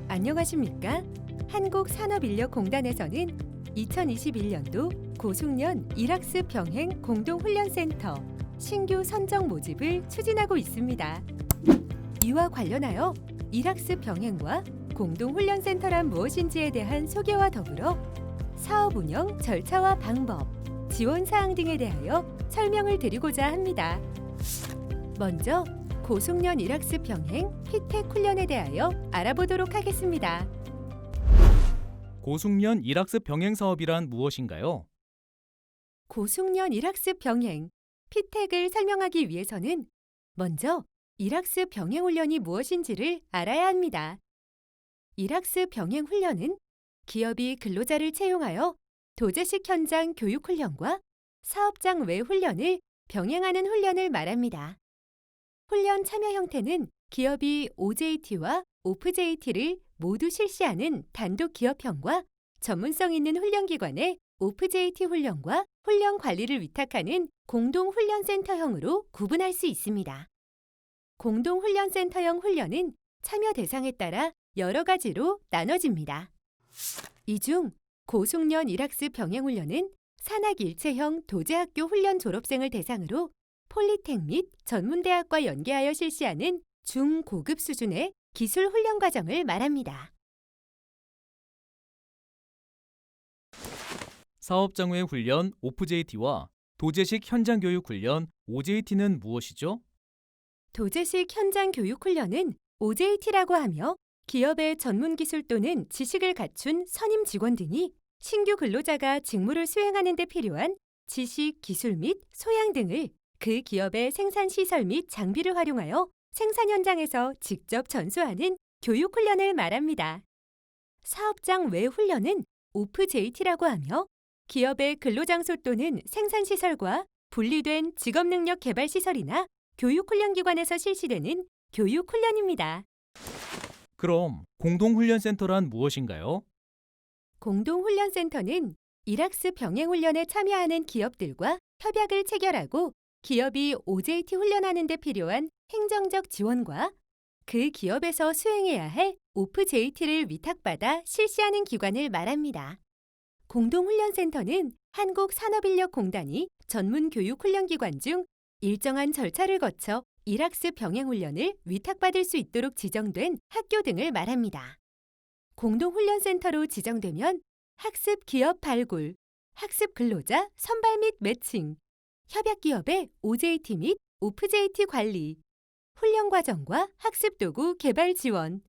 안녕하십니까? 한국산업인력공단에서는 2021년도 고숙련 일학습 병행 공동훈련센터 신규 선정 모집을 추진하고 있습니다. 이와 관련하여 일학습 병행과 공동훈련센터란 무엇인지에 대한 소개와 더불어 사업 운영 절차와 방법, 지원 사항 등에 대하여 설명을 드리고자 합니다. 먼저 고숙련 일학습 병행 피텍 훈련에 대하여 알아보도록 하겠습니다. 고숙련 일학습 병행 사업이란 무엇인가요? 고숙련 일학습 병행 피텍을 설명하기 위해서는 먼저 일학습 병행 훈련이 무엇인지를 알아야 합니다. 일학습 병행 훈련은 기업이 근로자를 채용하여 도제식 현장 교육 훈련과 사업장 외 훈련을 병행하는 훈련을 말합니다. 훈련 참여 형태는 기업이 OJT와 OFJT를 모두 실시하는 단독 기업형과 전문성 있는 훈련기관의 OFJT 훈련과 훈련 관리를 위탁하는 공동훈련센터형으로 구분할 수 있습니다. 공동훈련센터형 훈련은 참여 대상에 따라 여러 가지로 나눠집니다. 이 중 고숙련 일학습 병행훈련은 산학일체형 도제학교 훈련 졸업생을 대상으로 폴리텍 및 전문대학과 연계하여 실시하는 중고급 수준의 기술 훈련 과정을 말합니다. 사업장 외 훈련 OFJT와 도제식 현장 교육 훈련 OJT는 무엇이죠? 도제식 현장 교육 훈련은 OJT라고 하며 기업의 전문 기술 또는 지식을 갖춘 선임 직원 등이 신규 근로자가 직무를 수행하는 데 필요한 지식, 기술 및 소양 등을 그 기업의 생산 시설 및 장비를 활용하여 생산 현장에서 직접 전수하는 교육 훈련을 말합니다. 사업장 외 훈련은 OFJT라고 하며 기업의 근로장소 또는 생산 시설과 분리된 직업 능력 개발 시설이나 교육 훈련 기관에서 실시되는 교육 훈련입니다. 그럼 공동훈련센터란 무엇인가요? 공동훈련센터는 일학습 병행훈련에 참여하는 기업들과 협약을 체결하고 기업이 OJT 훈련하는 데 필요한 행정적 지원과 그 기업에서 수행해야 할 OFJT를 위탁받아 실시하는 기관을 말합니다. 공동훈련센터는 한국산업인력공단이 전문교육훈련기관 중 일정한 절차를 거쳐 일학습 병행훈련을 위탁받을 수 있도록 지정된 학교 등을 말합니다. 공동훈련센터로 지정되면 학습 기업 발굴, 학습 근로자 선발 및 매칭, 협약기업의 OJT 및 OFJT 관리, 훈련 과정과 학습 도구 개발 지원,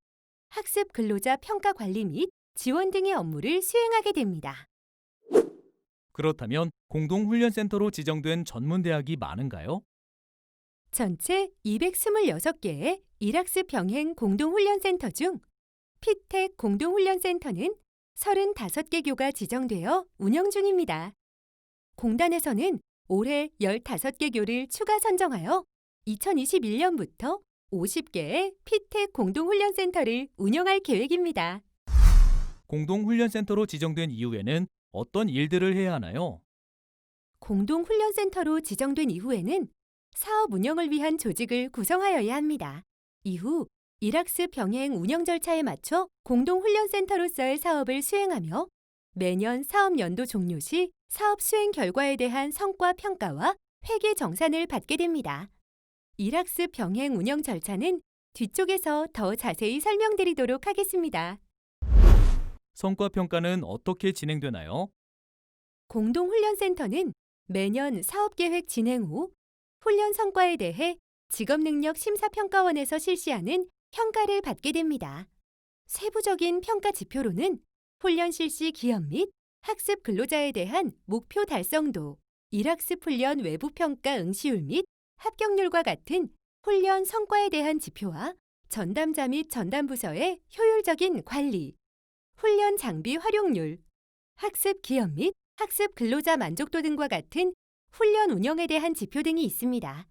학습 근로자 평가 관리 및 지원 등의 업무를 수행하게 됩니다. 그렇다면 공동훈련센터로 지정된 전문대학이 많은가요? 전체 226개의 일학습 병행 공동훈련센터 중 피텍 공동훈련센터는 35개 교가 지정되어 운영 중입니다. 공단에서는 올해 15개 교를 추가 선정하여 2021년부터 50개의 피텍 공동훈련센터를 운영할 계획입니다. 공동훈련센터로 지정된 이후에는 어떤 일들을 해야 하나요? 공동훈련센터로 지정된 이후에는 사업 운영을 위한 조직을 구성하여야 합니다. 이후 일학습 병행 운영 절차에 맞춰 공동훈련센터로서의 사업을 수행하며 매년 사업연도 종료 시 사업 수행 결과에 대한 성과 평가와 회계 정산을 받게 됩니다. 일학습 병행 운영 절차는 뒤쪽에서 더 자세히 설명드리도록 하겠습니다. 성과 평가는 어떻게 진행되나요? 공동훈련센터는 매년 사업계획 진행 후 훈련 성과에 대해 직업능력심사평가원에서 실시하는 평가를 받게 됩니다. 세부적인 평가 지표로는 훈련 실시 기업 및 학습 근로자에 대한 목표 달성도, 일학습 훈련 외부 평가 응시율 및 합격률과 같은 훈련 성과에 대한 지표와 전담자 및 전담부서의 효율적인 관리, 훈련 장비 활용률, 학습 기업 및 학습 근로자 만족도 등과 같은 훈련 운영에 대한 지표 등이 있습니다.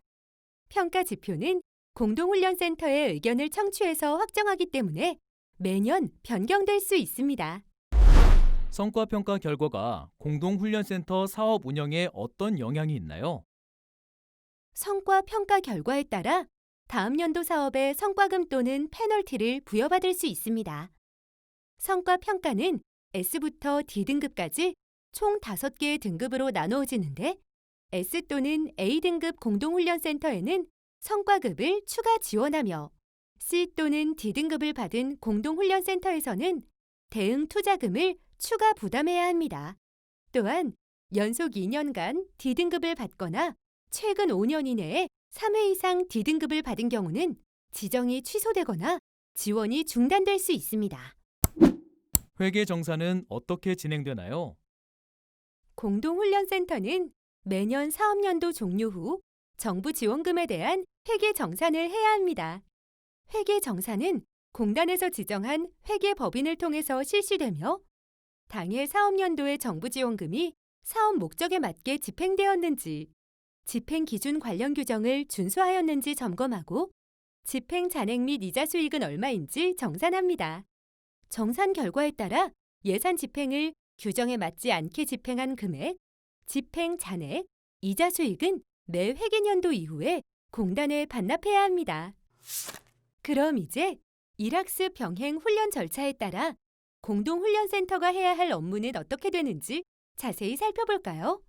평가 지표는 공동훈련센터의 의견을 청취해서 확정하기 때문에 매년 변경될 수 있습니다. 성과 평가 결과가 공동훈련센터 사업 운영에 어떤 영향이 있나요? 성과 평가 결과에 따라 다음 연도 사업의 성과금 또는 페널티를 부여받을 수 있습니다. 성과 평가는 S부터 D등급까지 총 5개의 등급으로 나누어지는데 S 또는 A등급 공동훈련센터에는 성과급을 추가 지원하며 C 또는 D등급을 받은 공동훈련센터에서는 대응 투자금을 추가 부담해야 합니다. 또한 연속 2년간 D등급을 받거나 최근 5년 이내에 3회 이상 D등급을 받은 경우는 지정이 취소되거나 지원이 중단될 수 있습니다. 회계 정산은 어떻게 진행되나요? 공동훈련센터는 매년 사업연도 종료 후 정부 지원금에 대한 회계 정산을 해야 합니다. 회계 정산은 공단에서 지정한 회계법인을 통해서 실시되며 당해 사업연도의 정부 지원금이 사업 목적에 맞게 집행되었는지, 집행 기준 관련 규정을 준수하였는지 점검하고 집행 잔액 및 이자 수익은 얼마인지 정산합니다. 정산 결과에 따라 예산 집행을 규정에 맞지 않게 집행한 금액, 집행 잔액, 이자 수익은 매 회계년도 이후에 공단에 반납해야 합니다. 그럼 이제 일학습 병행 훈련 절차에 따라 공동훈련센터가 해야 할 업무는 어떻게 되는지 자세히 살펴볼까요?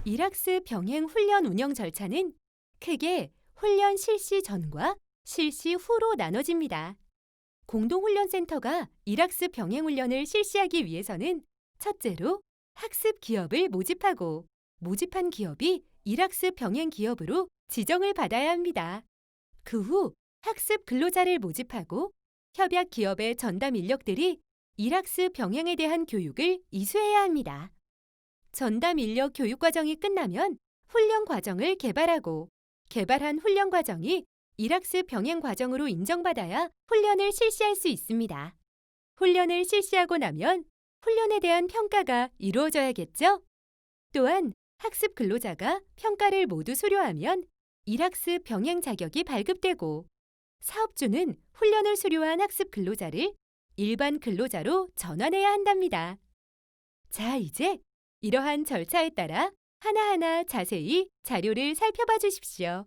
일학습 병행 훈련 운영 절차는 크게 훈련 실시 전과 실시 후로 나눠집니다. 공동훈련센터가 일학습 병행 훈련을 실시하기 위해서는 첫째로 학습 기업을 모집하고 모집한 기업이 일학습 병행 기업으로 지정을 받아야 합니다. 그 후 학습 근로자를 모집하고 협약 기업의 전담 인력들이 일학습 병행에 대한 교육을 이수해야 합니다. 전담 인력 교육 과정이 끝나면 훈련 과정을 개발하고 개발한 훈련 과정이 일학습 병행 과정으로 인정받아야 훈련을 실시할 수 있습니다. 훈련을 실시하고 나면 훈련에 대한 평가가 이루어져야겠죠? 또한 학습 근로자가 평가를 모두 수료하면 일학습 병행 자격이 발급되고 사업주는 훈련을 수료한 학습 근로자를 일반 근로자로 전환해야 한답니다. 자, 이제 이러한 절차에 따라 하나하나 자세히 자료를 살펴봐 주십시오.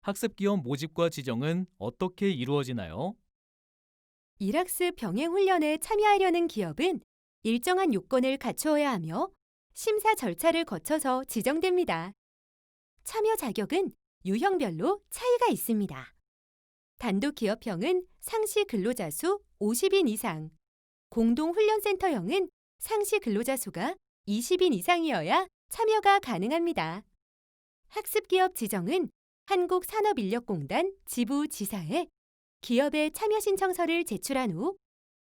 학습 기업 모집과 지정은 어떻게 이루어지나요? 일학습 병행 훈련에 참여하려는 기업은 일정한 요건을 갖추어야 하며 심사 절차를 거쳐서 지정됩니다. 참여 자격은 유형별로 차이가 있습니다. 단독 기업형은 상시 근로자 수 50인 이상, 공동훈련센터형은 상시 근로자 수가 20인 이상이어야 참여가 가능합니다. 학습기업 지정은 한국산업인력공단 지부지사에 기업의 참여 신청서를 제출한 후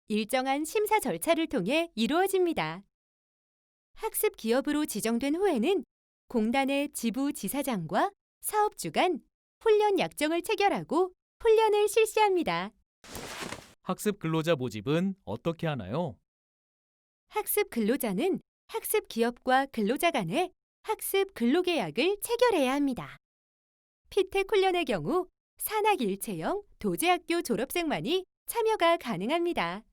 일정한 심사 절차를 통해 이루어집니다. 학습 기업으로 지정된 후에는 공단의 지부지사장과 사업주 간 훈련 약정을 체결하고 훈련을 실시합니다. 학습 근로자 모집은 어떻게 하나요? 학습 근로자는 학습 기업과 근로자 간의 학습 근로계약을 체결해야 합니다. 피택 훈련의 경우 산학 일체형 도제학교 졸업생만이 참여가 가능합니다.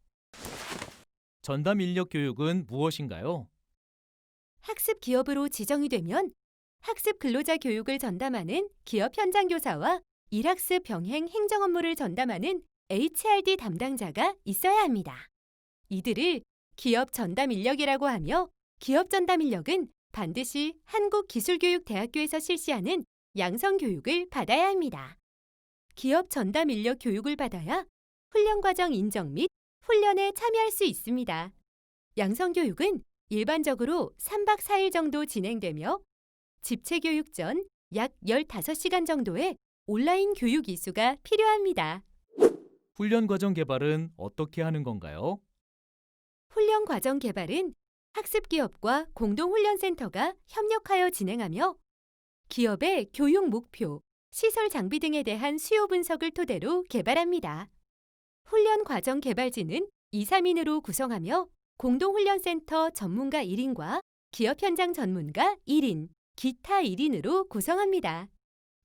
전담 인력 교육은 무엇인가요? 학습 기업으로 지정이 되면 학습 근로자 교육을 전담하는 기업 현장 교사와 일학습 병행 행정 업무를 전담하는 HRD 담당자가 있어야 합니다. 이들을 기업 전담 인력이라고 하며 기업 전담 인력은 반드시 한국기술교육대학교에서 실시하는 양성 교육을 받아야 합니다. 기업 전담 인력 교육을 받아야 훈련 과정 인정 및 훈련에 참여할 수 있습니다. 양성 교육은 일반적으로 3박 4일 정도 진행되며 집체 교육 전 약 15시간 정도의 온라인 교육 이수가 필요합니다. 훈련 과정 개발은 어떻게 하는 건가요? 훈련 과정 개발은 학습 기업과 공동훈련센터가 협력하여 진행하며 기업의 교육 목표, 시설 장비 등에 대한 수요 분석을 토대로 개발합니다. 훈련 과정 개발진은 2, 3인으로 구성하며 공동훈련센터 전문가 1인과 기업 현장 전문가 1인, 기타 1인으로 구성합니다.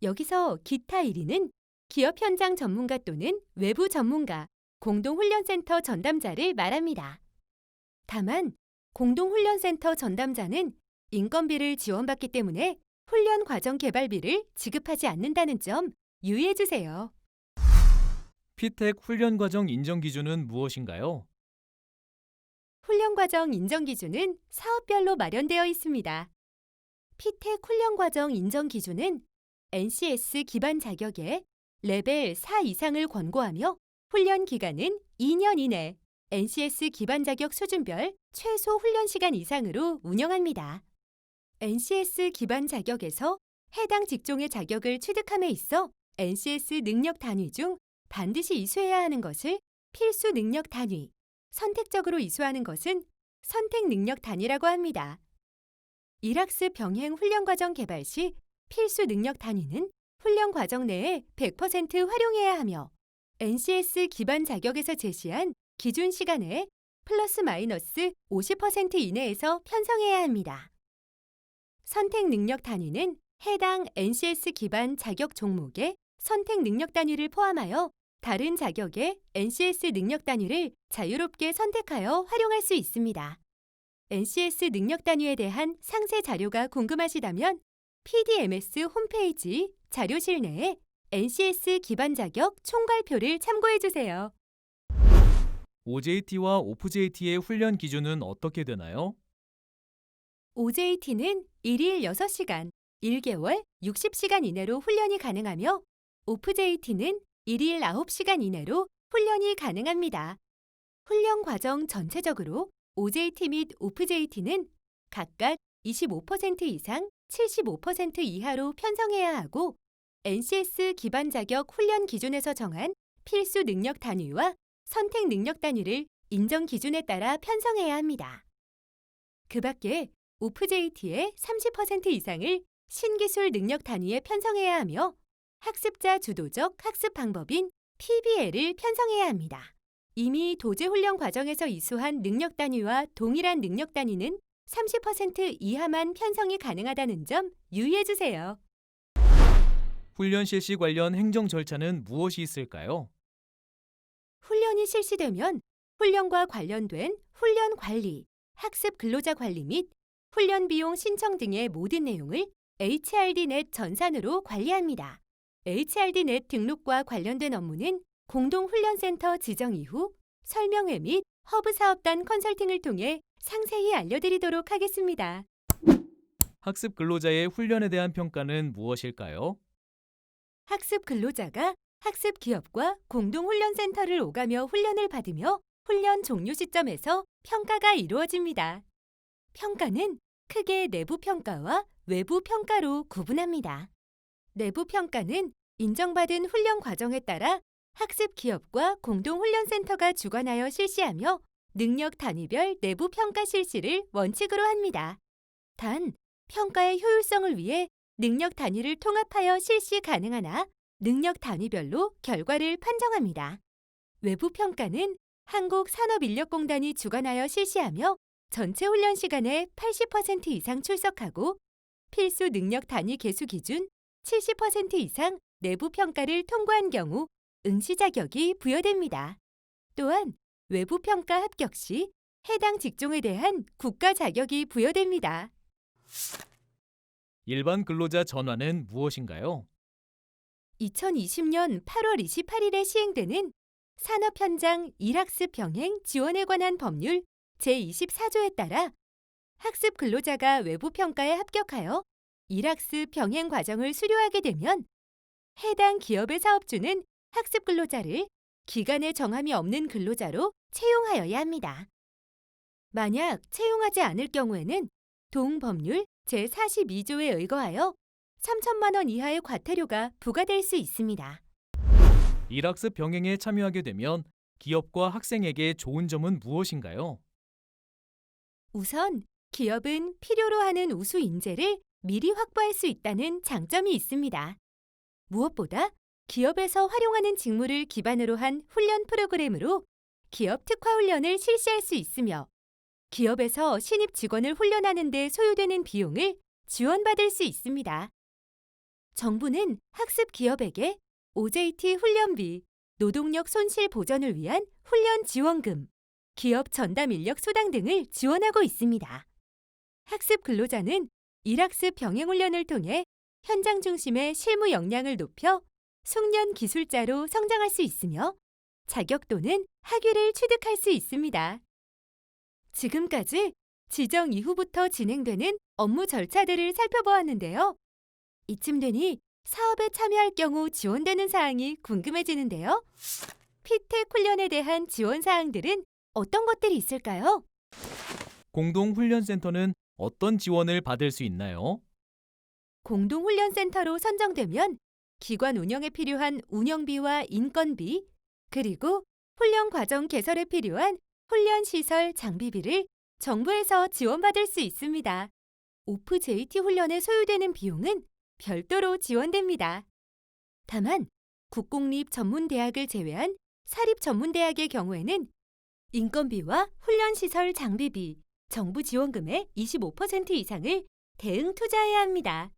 여기서 기타 1인은 기업 현장 전문가 또는 외부 전문가, 공동훈련센터 전담자를 말합니다. 다만 공동훈련센터 전담자는 인건비를 지원받기 때문에 훈련 과정 개발비를 지급하지 않는다는 점 유의해 주세요. 피택 훈련 과정 인정 기준은 무엇인가요? 훈련과정 인정 기준은 사업별로 마련되어 있습니다. 피텍 훈련과정 인정 기준은 NCS 기반 자격에 레벨 4 이상을 권고하며 훈련 기간은 2년 이내 NCS 기반 자격 수준별 최소 훈련 시간 이상으로 운영합니다. NCS 기반 자격에서 해당 직종의 자격을 취득함에 있어 NCS 능력 단위 중 반드시 이수해야 하는 것을 필수 능력 단위, 선택적으로 이수하는 것은 선택 능력 단위라고 합니다. 일학습 병행 훈련 과정 개발 시 필수 능력 단위는 훈련 과정 내에 100% 활용해야 하며 NCS 기반 자격에서 제시한 기준 시간에 플러스 마이너스 50% 이내에서 편성해야 합니다. 선택 능력 단위는 해당 NCS 기반 자격 종목에 선택 능력 단위를 포함하여 다른 자격의 NCS 능력 단위를 자유롭게 선택하여 활용할 수 있습니다. NCS 능력 단위에 대한 상세 자료가 궁금하시다면 PDMS 홈페이지 자료실 내에 NCS 기반 자격 총괄표를 참고해 주세요. OJT와 OFJT의 훈련 기준은 어떻게 되나요? OJT는 1일 6시간, 1개월 60시간 이내로 훈련이 가능하며 OFJT는 1일 9시간 이내로 훈련이 가능합니다. 훈련 과정 전체적으로 OJT 및 OFJT는 각각 25% 이상, 75% 이하로 편성해야 하고 NCS 기반 자격 훈련 기준에서 정한 필수 능력 단위와 선택 능력 단위를 인정 기준에 따라 편성해야 합니다. 그 밖에 OFJT의 30% 이상을 신기술 능력 단위에 편성해야 하며 학습자 주도적 학습 방법인 PBL을 편성해야 합니다. 이미 도제 훈련 과정에서 이수한 능력 단위와 동일한 능력 단위는 30% 이하만 편성이 가능하다는 점 유의해 주세요. 훈련 실시 관련 행정 절차는 무엇이 있을까요? 훈련이 실시되면 훈련과 관련된 훈련 관리, 학습 근로자 관리 및 훈련 비용 신청 등의 모든 내용을 HRDnet 전산으로 관리합니다. HRDnet 등록과 관련된 업무는 공동훈련센터 지정 이후 설명회 및 허브 사업단 컨설팅을 통해 상세히 알려드리도록 하겠습니다. 학습 근로자의 훈련에 대한 평가는 무엇일까요? 학습 근로자가 학습 기업과 공동훈련센터를 오가며 훈련을 받으며 훈련 종료 시점에서 평가가 이루어집니다. 평가는 크게 내부 평가와 외부 평가로 구분합니다. 내부 평가는 인정받은 훈련 과정에 따라 학습 기업과 공동훈련센터가 주관하여 실시하며 능력 단위별 내부 평가 실시를 원칙으로 합니다. 단, 평가의 효율성을 위해 능력 단위를 통합하여 실시 가능하나 능력 단위별로 결과를 판정합니다. 외부 평가는 한국산업인력공단이 주관하여 실시하며 전체 훈련 시간의 80% 이상 출석하고 필수 능력 단위 개수 기준 70% 이상 내부 평가를 통과한 경우 응시 자격이 부여됩니다. 또한 외부 평가 합격 시 해당 직종에 대한 국가 자격이 부여됩니다. 일반 근로자 전환은 무엇인가요? 2020년 8월 28일에 시행되는 산업 현장 일학습 병행 지원에 관한 법률 제24조에 따라 학습 근로자가 외부 평가에 합격하여 일학습 병행 과정을 수료하게 되면 해당 기업의 사업주는 학습 근로자를 기간의 정함이 없는 근로자로 채용하여야 합니다. 만약 채용하지 않을 경우에는 동법률 제42조에 의거하여 3천만 원 이하의 과태료가 부과될 수 있습니다. 일학습 병행에 참여하게 되면 기업과 학생에게 좋은 점은 무엇인가요? 우선 기업은 필요로 하는 우수 인재를 미리 확보할 수 있다는 장점이 있습니다. 무엇보다 기업에서 활용하는 직무를 기반으로 한 훈련 프로그램으로 기업 특화 훈련을 실시할 수 있으며 기업에서 신입 직원을 훈련하는 데 소요되는 비용을 지원받을 수 있습니다. 정부는 학습 기업에게 OJT 훈련비, 노동력 손실 보전을 위한 훈련 지원금, 기업 전담 인력 수당 등을 지원하고 있습니다. 학습 근로자는 일학습 병행 훈련을 통해 현장 중심의 실무 역량을 높여 숙련 기술자로 성장할 수 있으며 자격 또는 학위를 취득할 수 있습니다. 지금까지 지정 이후부터 진행되는 업무 절차들을 살펴보았는데요. 이쯤 되니 사업에 참여할 경우 지원되는 사항이 궁금해지는데요. 피텍 훈련에 대한 지원 사항들은 어떤 것들이 있을까요? 공동훈련센터는 어떤 지원을 받을 수 있나요? 공동훈련센터로 선정되면 기관 운영에 필요한 운영비와 인건비, 그리고 훈련 과정 개설에 필요한 훈련시설 장비비를 정부에서 지원받을 수 있습니다. 오프 JT 훈련에 소요되는 비용은 별도로 지원됩니다. 다만 국공립 전문대학을 제외한 사립 전문대학의 경우에는 인건비와 훈련시설 장비비, 정부 지원금의 25% 이상을 대응 투자해야 합니다.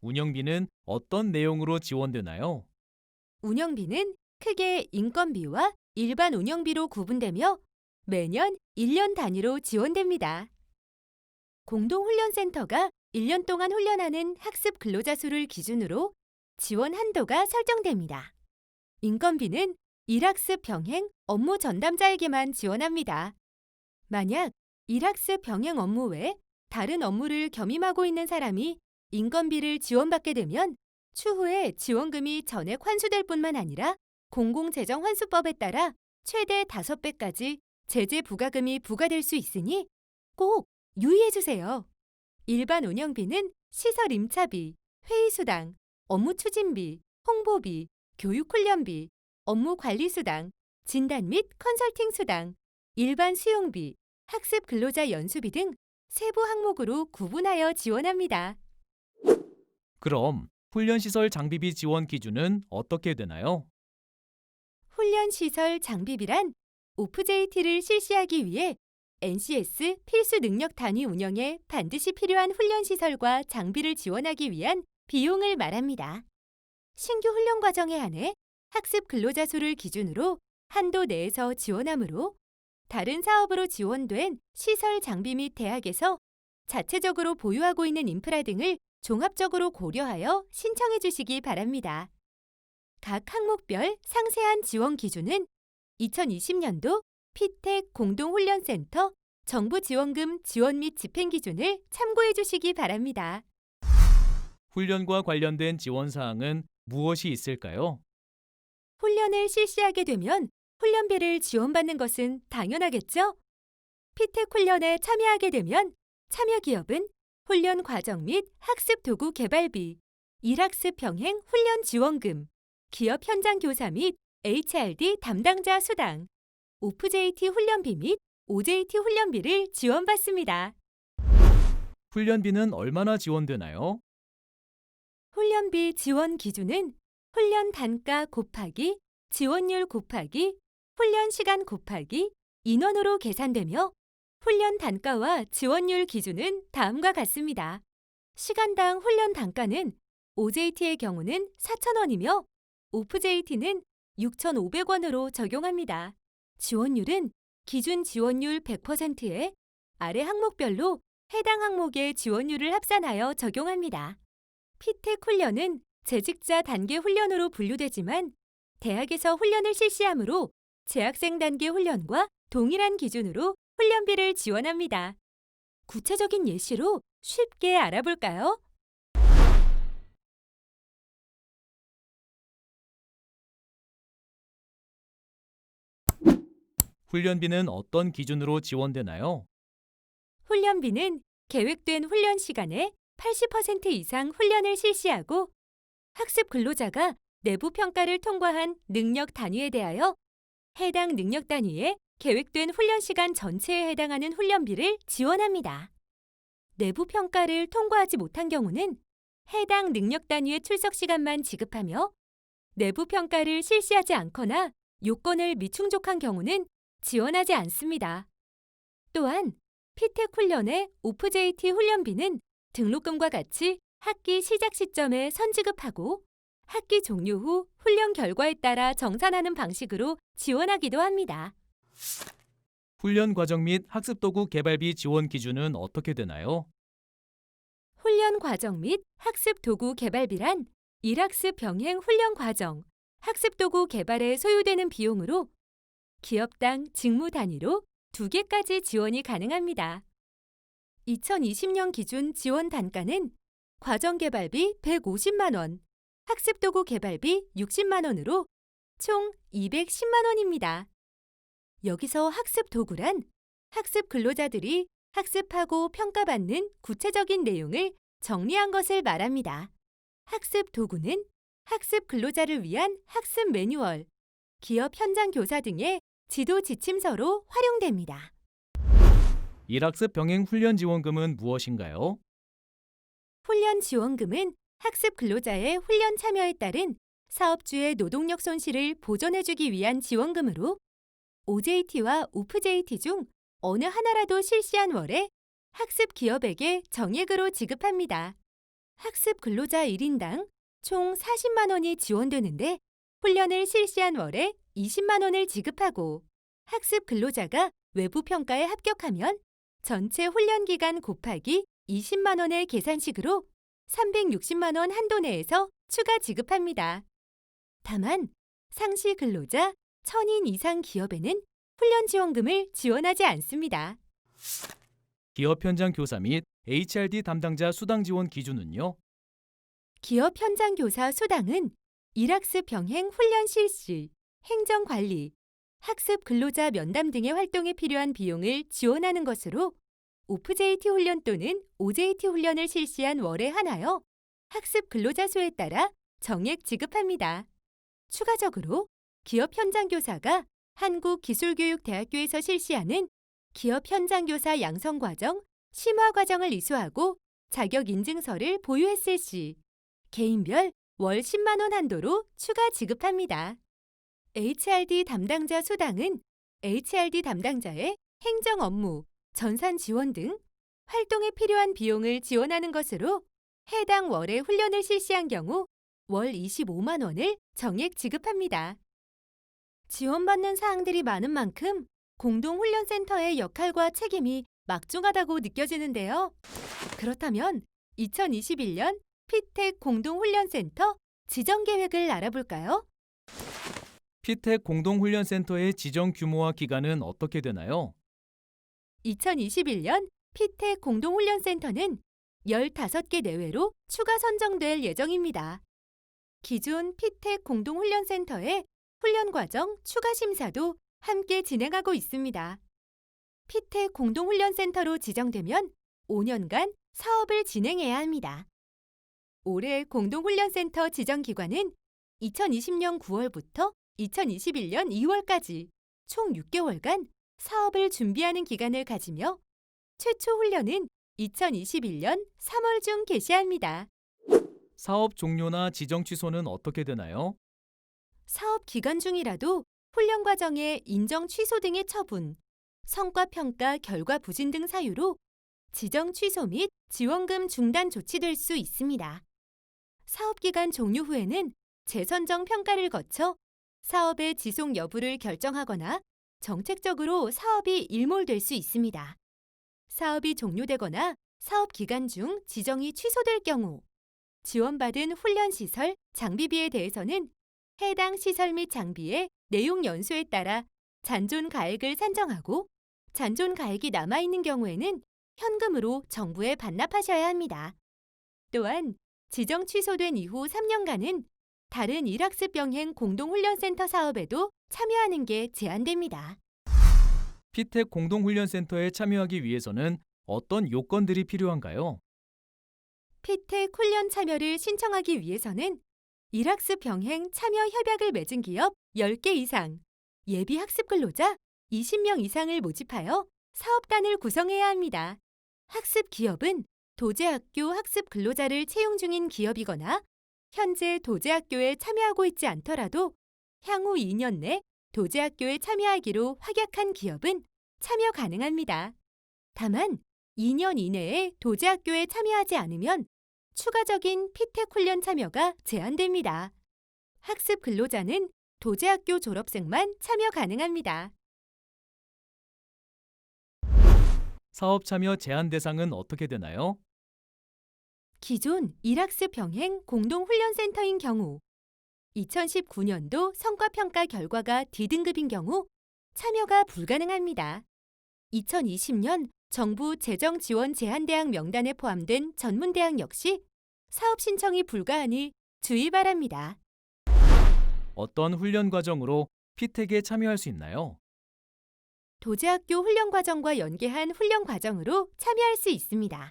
운영비는 어떤 내용으로 지원되나요? 운영비는 크게 인건비와 일반 운영비로 구분되며 매년 1년 단위로 지원됩니다. 공동훈련센터가 1년 동안 훈련하는 학습 근로자 수를 기준으로 지원 한도가 설정됩니다. 인건비는 일학습 병행 업무 전담자에게만 지원합니다. 만약 일학습 병행 업무 외 다른 업무를 겸임하고 있는 사람이 인건비를 지원받게 되면 추후에 지원금이 전액 환수될 뿐만 아니라 공공재정환수법에 따라 최대 5배까지 제재 부과금이 부과될 수 있으니 꼭 유의해주세요. 일반 운영비는 시설 임차비, 회의수당, 업무 추진비, 홍보비, 교육훈련비, 업무 관리수당, 진단 및 컨설팅 수당, 일반 수용비, 학습 근로자 연수비 등 세부 항목으로 구분하여 지원합니다. 그럼 훈련시설 장비비 지원 기준은 어떻게 되나요? 훈련시설 장비비란 오프JT를 실시하기 위해 NCS 필수 능력 단위 운영에 반드시 필요한 훈련시설과 장비를 지원하기 위한 비용을 말합니다. 신규 훈련 과정에 한해 학습 근로자 수를 기준으로 한도 내에서 지원하므로 다른 사업으로 지원된 시설 장비 및 대학에서 자체적으로 보유하고 있는 인프라 등을 종합적으로 고려하여 신청해 주시기 바랍니다. 각 항목별 상세한 지원 기준은 2020년도 피텍 공동훈련센터 정부 지원금 지원 및 집행 기준을 참고해 주시기 바랍니다. 훈련과 관련된 지원 사항은 무엇이 있을까요? 훈련을 실시하게 되면 훈련비를 지원받는 것은 당연하겠죠? 피텍 훈련에 참여하게 되면 참여 기업은 훈련 과정 및 학습 도구 개발비, 일학습 병행 훈련 지원금, 기업 현장 교사 및 HRD 담당자 수당, 오프JT 훈련비 및 OJT 훈련비를 지원받습니다. 훈련비는 얼마나 지원되나요? 훈련비 지원 기준은 훈련 단가 곱하기 지원율 곱하기 훈련 시간 곱하기 인원으로 계산되며 훈련 단가와 지원율 기준은 다음과 같습니다. 시간당 훈련 단가는 OJT의 경우는 4,000원이며 오프JT는 6,500원으로 적용합니다. 지원율은 기준 지원율 100%에 아래 항목별로 해당 항목의 지원율을 합산하여 적용합니다. 피텍 훈련은 재직자 단계 훈련으로 분류되지만 대학에서 훈련을 실시하므로 재학생 단계 훈련과 동일한 기준으로 훈련비를 지원합니다. 구체적인 예시로 쉽게 알아볼까요? 훈련비는 어떤 기준으로 지원되나요? 훈련비는 계획된 훈련 시간의 80% 이상 훈련을 실시하고 학습 근로자가 내부 평가를 통과한 능력 단위에 대하여 해당 능력 단위에 계획된 훈련 시간 전체에 해당하는 훈련비를 지원합니다. 내부 평가를 통과하지 못한 경우는 해당 능력 단위의 출석 시간만 지급하며 내부 평가를 실시하지 않거나 요건을 미충족한 경우는 지원하지 않습니다. 또한 피텍 훈련의 오프JT 훈련비는 등록금과 같이 학기 시작 시점에 선지급하고 학기 종료 후 훈련 결과에 따라 정산하는 방식으로 지원하기도 합니다. 훈련 과정 및 학습 도구 개발비 지원 기준은 어떻게 되나요? 훈련 과정 및 학습 도구 개발비란 일학습 병행 훈련 과정, 학습 도구 개발에 소요되는 비용으로 기업당 직무 단위로 2개까지 지원이 가능합니다. 2020년 기준 지원 단가는 과정개발비 150만 원, 학습도구 개발비 60만 원으로 총 210만 원입니다. 여기서 학습도구란 학습 근로자들이 학습하고 평가받는 구체적인 내용을 정리한 것을 말합니다. 학습도구는 학습 근로자를 위한 학습 매뉴얼, 기업 현장 교사 등의 지도 지침서로 활용됩니다. 일학습 병행 훈련 지원금은 무엇인가요? 훈련 지원금은 학습 근로자의 훈련 참여에 따른 사업주의 노동력 손실을 보전해주기 위한 지원금으로 OJT와 OFJT 중 어느 하나라도 실시한 월에 학습 기업에게 정액으로 지급합니다. 학습 근로자 1인당 총 40만 원이 지원되는데 훈련을 실시한 월에 20만 원을 지급하고 학습 근로자가 외부 평가에 합격하면 전체 훈련 기간 곱하기 20만 원의 계산식으로 360만 원 한도 내에서 추가 지급합니다. 다만 상시 근로자 1000인 이상 기업에는 훈련 지원금을 지원하지 않습니다. 기업 현장 교사 및 HRD 담당자 수당 지원 기준은요? 기업 현장 교사 수당은 일학습 병행 훈련 실시, 행정 관리, 학습 근로자 면담 등의 활동에 필요한 비용을 지원하는 것으로 OFJT 훈련 또는 OJT 훈련을 실시한 월에 한하여 학습 근로자 수에 따라 정액 지급합니다. 추가적으로 기업 현장 교사가 한국기술교육대학교에서 실시하는 기업 현장 교사 양성 과정, 심화 과정을 이수하고 자격 인증서를 보유했을 시 개인별 월 10만 원 한도로 추가 지급합니다. HRD 담당자 수당은 HRD 담당자의 행정 업무, 전산 지원 등 활동에 필요한 비용을 지원하는 것으로 해당 월에 훈련을 실시한 경우 월 25만 원을 정액 지급합니다. 지원받는 사항들이 많은 만큼 공동훈련센터의 역할과 책임이 막중하다고 느껴지는데요. 그렇다면 2021년 피텍 공동훈련센터 지정 계획을 알아볼까요? 피텍 공동훈련센터의 지정 규모와 기간은 어떻게 되나요? 2021년 피텍 공동훈련센터는 15개 내외로 추가 선정될 예정입니다. 기존 피텍 공동훈련센터의 훈련 과정 추가 심사도 함께 진행하고 있습니다. 피텍 공동훈련센터로 지정되면 5년간 사업을 진행해야 합니다. 올해 공동훈련센터 지정 기간은 2020년 9월부터 2021년 2월까지 총 6개월간 사업을 준비하는 기간을 가지며 최초 훈련은 2021년 3월 중 개시합니다. 사업 종료나 지정 취소는 어떻게 되나요? 사업 기간 중이라도 훈련 과정의 인정 취소 등의 처분, 성과 평가 결과 부진 등 사유로 지정 취소 및 지원금 중단 조치될 수 있습니다. 사업 기간 종료 후에는 재선정 평가를 거쳐 사업의 지속 여부를 결정하거나 정책적으로 사업이 일몰될 수 있습니다. 사업이 종료되거나 사업 기간 중 지정이 취소될 경우 지원받은 훈련 시설, 장비비에 대해서는 해당 시설 및 장비의 내용 연수에 따라 잔존 가액을 산정하고 잔존 가액이 남아있는 경우에는 현금으로 정부에 반납하셔야 합니다. 또한 지정 취소된 이후 3년간은 다른 일학습 병행 공동훈련센터 사업에도 참여하는 게 제한됩니다. 피텍 공동훈련센터에 참여하기 위해서는 어떤 요건들이 필요한가요? 피텍 훈련 참여를 신청하기 위해서는 일학습 병행 참여 협약을 맺은 기업 10개 이상, 예비 학습 근로자 20명 이상을 모집하여 사업단을 구성해야 합니다. 학습 기업은 도제학교 학습 근로자를 채용 중인 기업이거나 현재 도제학교에 참여하고 있지 않더라도 향후 2년 내 도제학교에 참여하기로 확약한 기업은 참여 가능합니다. 다만 2년 이내에 도제학교에 참여하지 않으면 추가적인 피텍 훈련 참여가 제한됩니다. 학습 근로자는 도제학교 졸업생만 참여 가능합니다. 사업 참여 제한 대상은 어떻게 되나요? 기존 일학습 병행 공동훈련센터인 경우 2019년도 성과평가 결과가 D등급인 경우 참여가 불가능합니다. 2020년 정부 재정 지원 제한대학 명단에 포함된 전문대학 역시 사업 신청이 불가하니 주의 바랍니다. 어떤 훈련 과정으로 피택에 참여할 수 있나요? 도제학교 훈련과정과 연계한 훈련 과정으로 참여할 수 있습니다.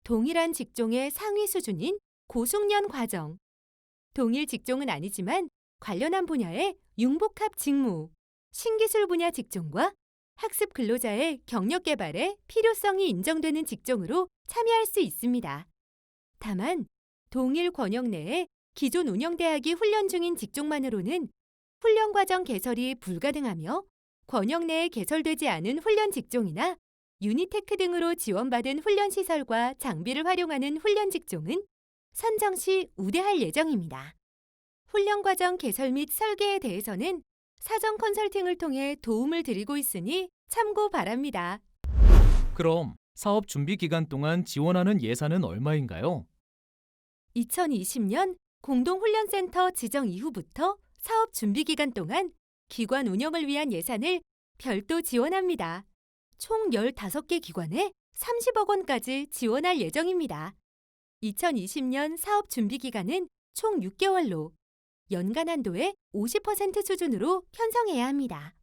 동일한 직종의 상위 수준인 고숙련 과정. 동일 직종은 아니지만 관련한 분야의 융복합 직무, 신기술 분야 직종과 학습 근로자의 경력 개발에 필요성이 인정되는 직종으로 참여할 수 있습니다. 다만 동일 권역 내에 기존 운영대학이 훈련 중인 직종만으로는 훈련 과정 개설이 불가능하며 권역 내에 개설되지 않은 훈련 직종이나 유니테크 등으로 지원받은 훈련 시설과 장비를 활용하는 훈련 직종은 선정 시 우대할 예정입니다. 훈련 과정 개설 및 설계에 대해서는 사전 컨설팅을 통해 도움을 드리고 있으니 참고 바랍니다. 그럼 사업 준비 기간 동안 지원하는 예산은 얼마인가요? 2020년 공동훈련센터 지정 이후부터 사업 준비 기간 동안 기관 운영을 위한 예산을 별도 지원합니다. 총 15개 기관에 30억 원까지 지원할 예정입니다. 2020년 사업 준비 기간은 총 6개월로 연간 한도의 50% 수준으로 편성해야 합니다.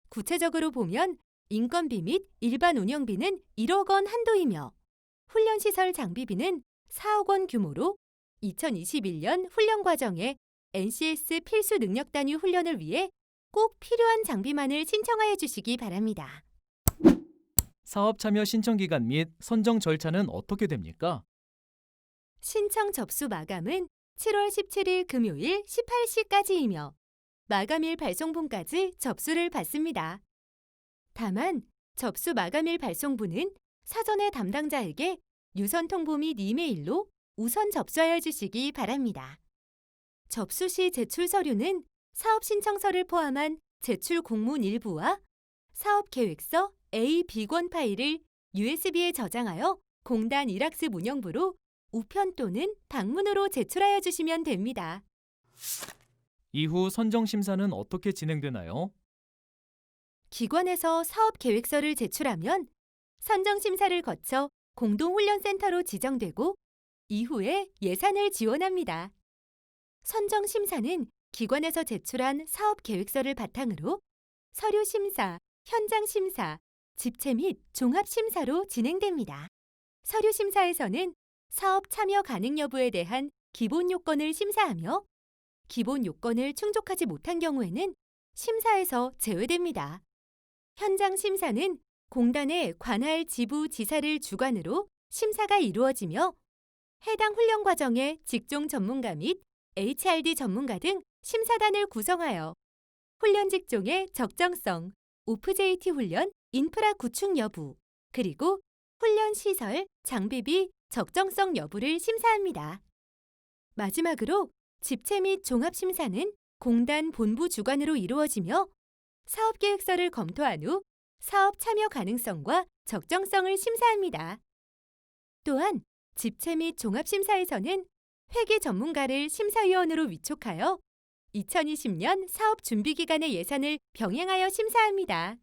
구체적으로 보면 인건비 및 일반 운영비는 1억 원 한도이며 훈련시설 장비비는 4억 원 규모로 2021년 훈련 과정에 NCS 필수 능력 단위 훈련을 위해 꼭 필요한 장비만을 신청하여 주시기 바랍니다. 사업 참여 신청 기간 및 선정 절차는 어떻게 됩니까? 신청 접수 마감은 7월 17일 금요일 18시까지이며 마감일 발송분까지 접수를 받습니다. 다만 접수 마감일 발송분은 사전에 담당자에게 유선 통보 및 이메일로 우선 접수하여 주시기 바랍니다. 접수 시 제출 서류는 사업 신청서를 포함한 제출 공문 일부와 사업 계획서 A, B권 파일을 USB에 저장하여 공단 일학습 운영부로 우편 또는 방문으로 제출하여 주시면 됩니다. 이후 선정 심사는 어떻게 진행되나요? 기관에서 사업 계획서를 제출하면 선정 심사를 거쳐 공동훈련센터로 지정되고 이후에 예산을 지원합니다. 선정 심사는 기관에서 제출한 사업 계획서를 바탕으로 서류 심사, 현장 심사, 집체 및 종합 심사로 진행됩니다. 서류 심사에서는 사업 참여 가능 여부에 대한 기본 요건을 심사하며 기본 요건을 충족하지 못한 경우에는 심사에서 제외됩니다. 현장 심사는 공단의 관할 지부 지사를 주관으로 심사가 이루어지며 해당 훈련 과정의 직종 전문가 및 HRD 전문가 등 심사단을 구성하여 훈련 직종의 적정성, OPJT 훈련, 인프라 구축 여부, 그리고 훈련 시설, 장비비 적정성 여부를 심사합니다. 마지막으로 집체 및 종합 심사는 공단 본부 주관으로 이루어지며 사업 계획서를 검토한 후 사업 참여 가능성과 적정성을 심사합니다. 또한 집체 및 종합 심사에서는 회계 전문가를 심사위원으로 위촉하여 2020년 사업 준비 기간의 예산을 병행하여 심사합니다.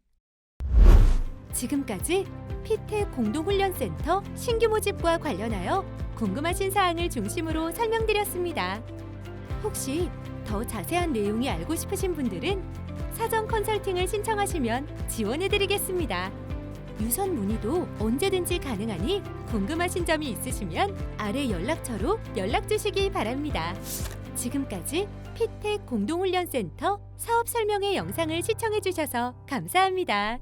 지금까지 피텍 공동훈련센터 신규 모집과 관련하여 궁금하신 사항을 중심으로 설명드렸습니다. 혹시 더 자세한 내용이 알고 싶으신 분들은 사전 컨설팅을 신청하시면 지원해드리겠습니다. 유선 문의도 언제든지 가능하니 궁금하신 점이 있으시면 아래 연락처로 연락 주시기 바랍니다. 지금까지 피텍 공동훈련센터 사업 설명회 영상을 시청해 주셔서 감사합니다.